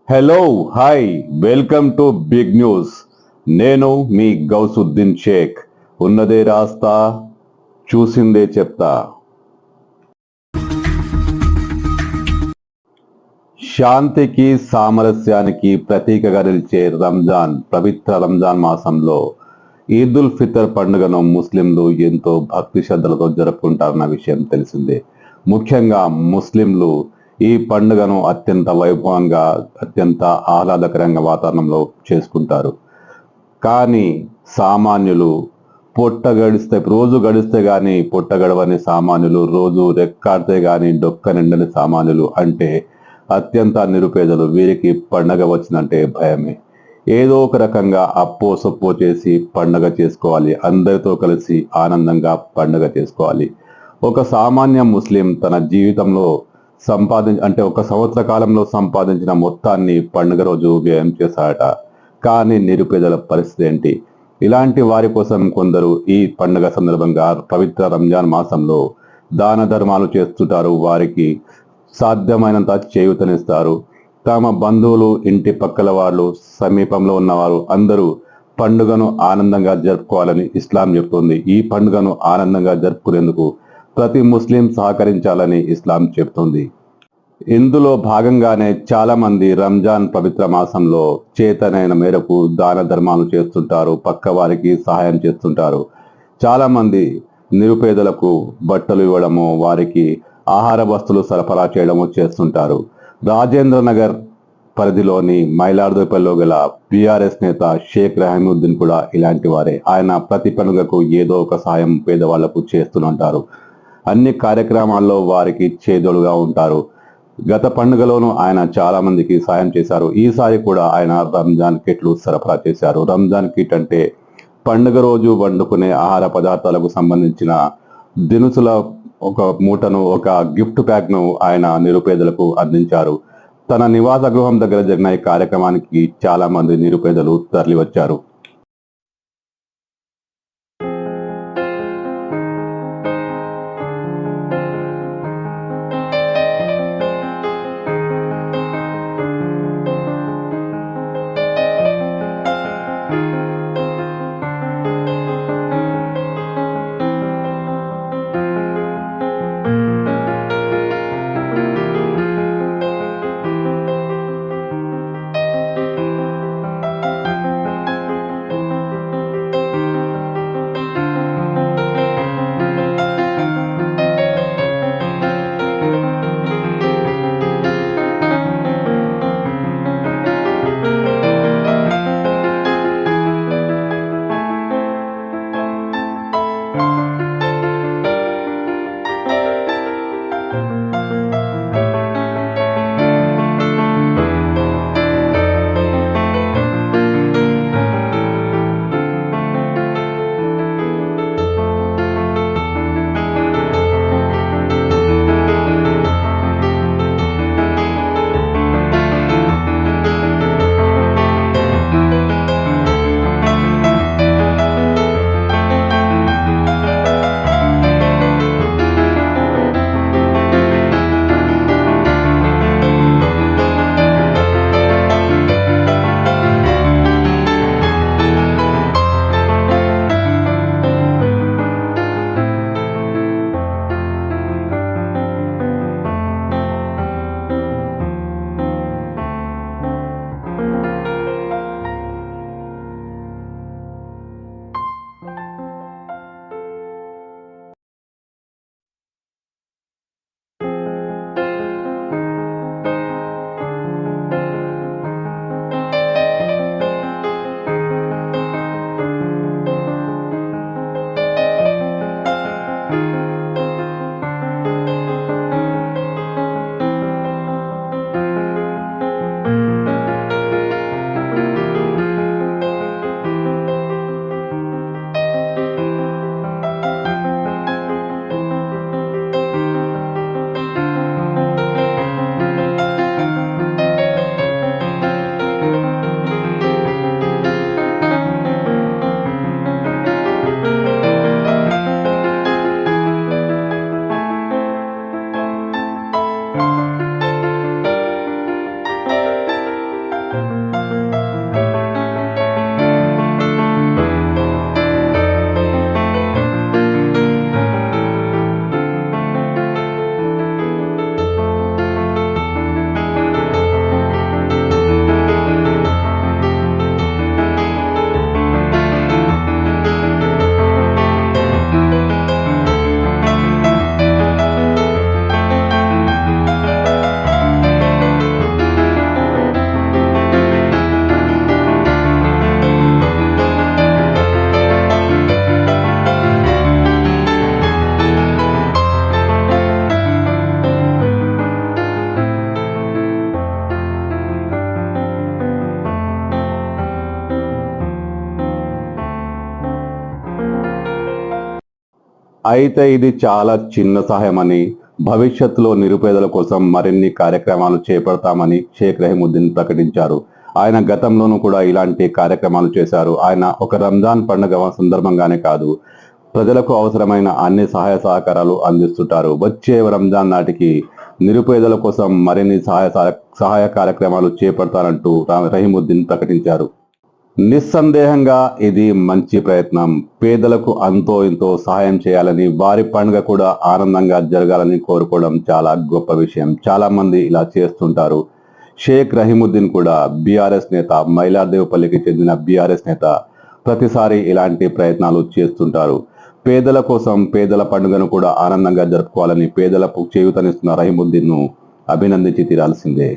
Hello hi welcome to big news. నేను మీ గౌసుద్దీన్ షేక్. ఉన్నదే రాస్తా, చూసిందే చెప్తా. శాంతికి సామరస్యానికి ప్రతీకగా నిలిచే పవిత్ర రంజాన్ మాసంలో ఈదుల్ ఫితర్ పండుగను ముస్లింలు ఎంతో భక్తి శ్రద్ధలతో జరుపుకుంటారన్న విషయం తెలిసిందే. ముఖ్యంగా ముస్లింలు ఈ పండుగను అత్యంత వైభవంగా, అత్యంత ఆహ్లాదకరంగా వాతావరణంలో చేసుకుంటారు. కానీ సామాన్యులు రోజు గడిస్తే గాని పొట్ట గడవని సామాన్యులు, రోజు రెక్కాడితే గాని డొక్క నిండని సామాన్యులు అంటే అత్యంత నిరుపేదలు. వీరికి పండగ వచ్చిందంటే భయమే. ఏదో ఒక రకంగా అప్పో సొప్పో చేసి పండగ చేసుకోవాలి. అందరితో కలిసి ఆనందంగా పండగ చేసుకోవాలి. ఒక సామాన్య ముస్లిం తన జీవితంలో ఒక సంవత్సర కాలంలో సంపాదించిన మొత్తాన్ని పండుగ రోజు వ్యయం చేశాడట. కానీ నిరుపేదల పరిస్థితి ఏంటి? ఇలాంటి వారి కోసం కొందరు ఈ పండుగ సందర్భంగా పవిత్ర రంజాన్ మాసంలో దాన ధర్మాలు చేస్తుంటారు. వారికి సాధ్యమైనంత చేయూతనిస్తారు. తమ బంధువులు, ఇంటి పక్కల వాళ్ళు, సమీపంలో ఉన్నవారు అందరూ పండుగను ఆనందంగా జరుపుకోవాలని ఇస్లాం చెప్తుంది. ఈ పండుగను ఆనందంగా జరుపుకునేందుకు ప్రతి ముస్లిం సహకరించాలని ఇస్లాం చెప్తుంది. ఇందులో భాగంగానే చాలా మంది రంజాన్ పవిత్ర మాసంలో చేతనైన మేరకు దాన ధర్మాలు చేస్తుంటారు. పక్క వారికి సహాయం చేస్తుంటారు. చాలా మంది నిరుపేదలకు బట్టలు ఇవ్వడము, వారికి ఆహార వస్తువులు సరఫరా చేయడము చేస్తుంటారు. రాజేంద్ర నగర్ పరిధిలోని మైలార్దుపల్లిలో గల బీఆర్ఎస్ నేత షేక్ రహీముద్దీన్ కూడా ఇలాంటి వారే. ఆయన ప్రతి పండుగకు ఏదో ఒక సహాయం పేదవాళ్లకు చేస్తుంటారు. అన్ని కార్యక్రమాల్లో వారికి చేదోడుగా ఉంటారు. గత పండుగలోనూ ఆయన చాలా మందికి సాయం చేశారు. ఈసారి కూడా ఆయన రంజాన్ కిట్లు సరఫరా చేశారు. రంజాన్ కిట్ అంటే పండుగ రోజు వండుకునే ఆహార పదార్థాలకు సంబంధించిన దినుసుల ఒక మూటను, ఒక గిఫ్ట్ ప్యాక్ను ఆయన నిరుపేదలకు అందించారు. తన నివాస గృహం దగ్గర జరిగిన ఈ కార్యక్రమానికి చాలా మంది నిరుపేదలు తరలి వచ్చారు. అయితే ఇది చాలా చిన్న సహాయమని, భవిష్యత్తులో నిరుపేదల కోసం మరిన్ని కార్యక్రమాలు చేపడతామని షేక్ రహీముద్దీన్ ప్రకటించారు. ఆయన గతంలోనూ కూడా ఇలాంటి కార్యక్రమాలు చేశారు. ఆయన ఒక రంజాన్ పండుగ సందర్భంగానే కాదు, ప్రజలకు అవసరమైన అన్ని సహాయ సహకారాలు అందిస్తుంటారు. వచ్చే రంజాన్ నాటికి నిరుపేదల కోసం మరిన్ని సహాయ కార్యక్రమాలు చేపడతారంటూ రహీముద్దీన్ ప్రకటించారు. నిస్సందేహంగా ఇది మంచి ప్రయత్నం. పేదలకు అంతో ఇంతో సహాయం చేయాలని, వారి పండుగ కూడా ఆనందంగా జరగాలని కోరుకోవడం చాలా గొప్ప విషయం. చాలా మంది ఇలా చేస్తుంటారు. షేక్ రహీముద్దీన్ కూడా బీఆర్ఎస్ నేత, మైలార్దేవపల్లికి చెందిన బీఆర్ఎస్ నేత. ప్రతిసారి ఇలాంటి ప్రయత్నాలు చేస్తుంటారు. పేదల కోసం పేదల పండుగను కూడా ఆనందంగా జరుపుకోవాలని పేదలకు చేయూతనిస్తున్న రహీముద్దీన్ను అభినందించి తీరాల్సిందే.